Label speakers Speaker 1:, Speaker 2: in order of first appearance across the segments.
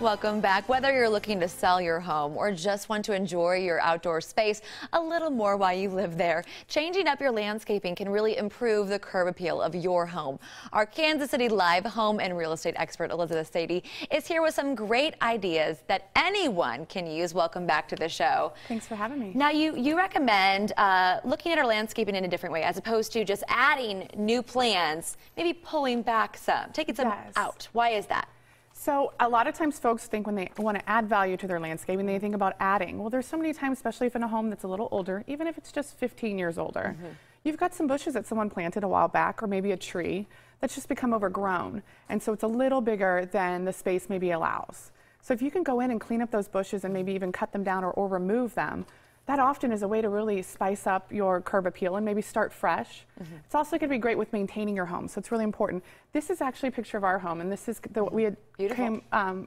Speaker 1: Welcome back. Whether you're looking to sell your home or just want to enjoy your outdoor space a little more while you live there, changing up your landscaping can really improve the curb appeal of your home. Our Kansas City Live home and real estate expert Elizabeth Sadie is here with some great ideas that anyone can use. Welcome back to the show.
Speaker 2: Thanks for having me.
Speaker 1: Now, you recommend looking at our landscaping in a different way as opposed to just adding new plants, maybe pulling back some, taking some out. Why is that?
Speaker 2: So a lot of times folks think when they want to add value to their landscaping, they think about adding. Well, there's so many times, especially if in a home that's a little older, even if it's just 15 years older, you've got some bushes that someone planted a while back, or maybe a tree that's just become overgrown. And so it's a little bigger than the space maybe allows. So if you can go in and clean up those bushes and maybe even cut them down or remove them, that often is a way to really spice up your curb appeal and maybe start fresh. It's also going to be great with maintaining your home, so it's really important. This is actually a picture of our home, and this is what we had came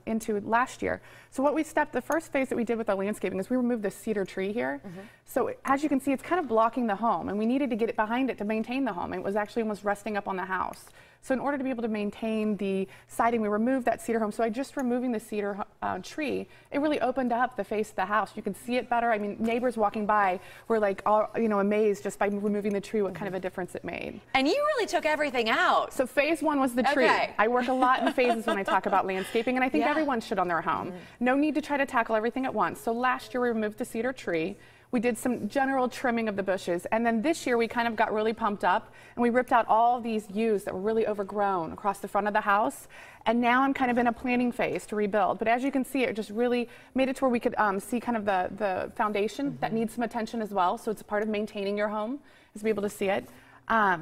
Speaker 2: into last year. So the first phase that we did with the landscaping is we removed the cedar tree here. So as you can see, it's kind of blocking the home, and we needed to get it behind it to maintain the home. It was actually almost resting up on the house. So in order to be able to maintain the siding, we removed that cedar home. So by just removing the cedar tree, it really opened up the face of the house. You can see it better. I mean, neighbors walking by were like, all, amazed just by removing the tree, what kind of a difference it made.
Speaker 1: And you really took everything out.
Speaker 2: So phase one was the tree. I work a lot in phases when I talk about landscaping, and I think everyone should on their home. No need to try to tackle everything at once. So last year we removed the cedar tree. We did some general trimming of the bushes, and then this year we kind of got really pumped up and we ripped out all these yews that were really overgrown across the front of the house, and now I'm kind of in a planning phase to rebuild. But as you can see, it just really made it to where we could see kind of the foundation that needs some attention as well. So it's a part of maintaining your home, is to be able to see it.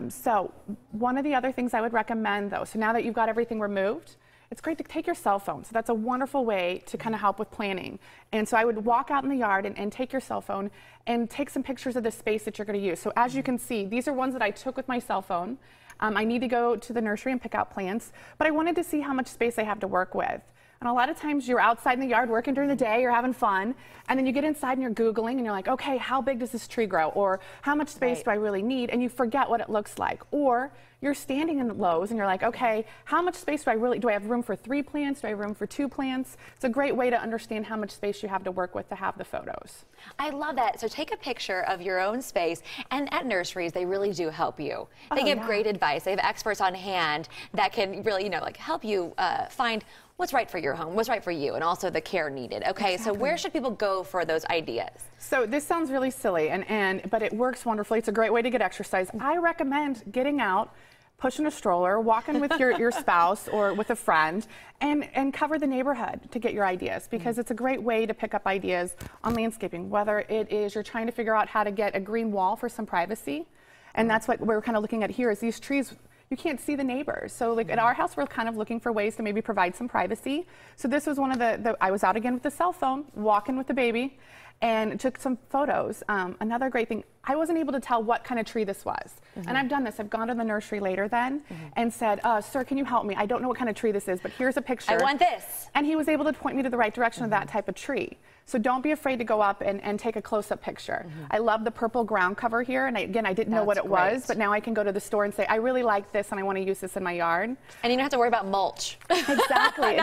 Speaker 2: So one of the other things I would recommend, though, so now that you've got everything removed, it's great to take your cell phone. So that's a wonderful way to kind of help with planning. And so I would walk out in the yard and take your cell phone and take some pictures of the space that you're going to use. So as you can see, these are ones that I took with my cell phone. I need to go to the nursery and pick out plants, but I wanted to see how much space I have to work with. And a lot of times you're outside in the yard working during the day, you're having fun, and then you get inside and you're Googling and you're like, okay, how big does this tree grow? Or how much space do I really need? And you forget what it looks like. Or you're standing in Lowe's and you're like, okay, how much space do I have room for 3 plants? Do I have room for 2 plants? It's a great way to understand how much space you have to work with to have the photos.
Speaker 1: I love that. So take a picture of your own space, and at nurseries, they really do help you. They give great advice. They have experts on hand that can really, like help you find what's right for your home, what's right for you, and also the care needed. Okay, so where should people go for those ideas?
Speaker 2: So this sounds really silly, but it works wonderfully. It's a great way to get exercise. I recommend getting out, pushing a stroller, walking with your spouse or with a friend, and cover the neighborhood to get your ideas, because it's a great way to pick up ideas on landscaping, whether it is you're trying to figure out how to get a green wall for some privacy. And that's what we're kind of looking at here is these trees. You can't see the neighbors. So like at our house, we're kind of looking for ways to maybe provide some privacy. So this was one of I was out again with the cell phone, walking with the baby, and took some photos. Another great thing, I wasn't able to tell what kind of tree this was. And I've done this. I've gone to the nursery later then and said, sir, can you help me? I don't know what kind of tree this is, but here's a picture.
Speaker 1: I want this.
Speaker 2: And he was able to point me to the right direction of that type of tree. So don't be afraid to go up and take a close-up picture. I love the purple ground cover here, and I didn't know what it was, but now I can go to the store and say, I really like this and I want to use this in my yard.
Speaker 1: And you don't have to worry about mulch.
Speaker 2: Exactly.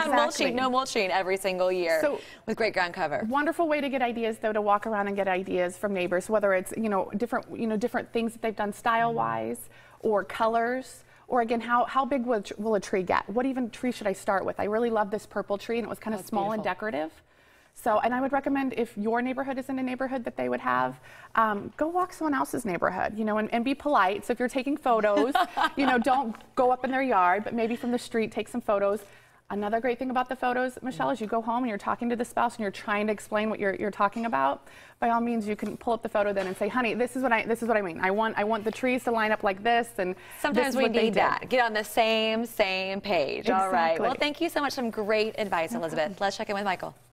Speaker 1: No mulching every single year, with great ground cover.
Speaker 2: Wonderful way to get ideas, though, to walk around and get ideas from neighbors, whether it's different things that they've done style-wise or colors. Or again, how big will a tree get? What even tree should I start with? I really love this purple tree, and it was kind of small and decorative. So, and I would recommend if your neighborhood is in a neighborhood that they would have, go walk someone else's neighborhood, and be polite. So if you're taking photos, don't go up in their yard, but maybe from the street, take some photos. Another great thing about the photos, Michelle, is you go home and you're talking to the spouse and you're trying to explain what you're talking about. By all means, you can pull up the photo then and say, honey, this is what I mean. I want the trees to line up like this, and
Speaker 1: sometimes we need that. Get on the same page.
Speaker 2: Exactly.
Speaker 1: All right. Well, thank you so much. Some great advice, Elizabeth. Let's check in with Michael.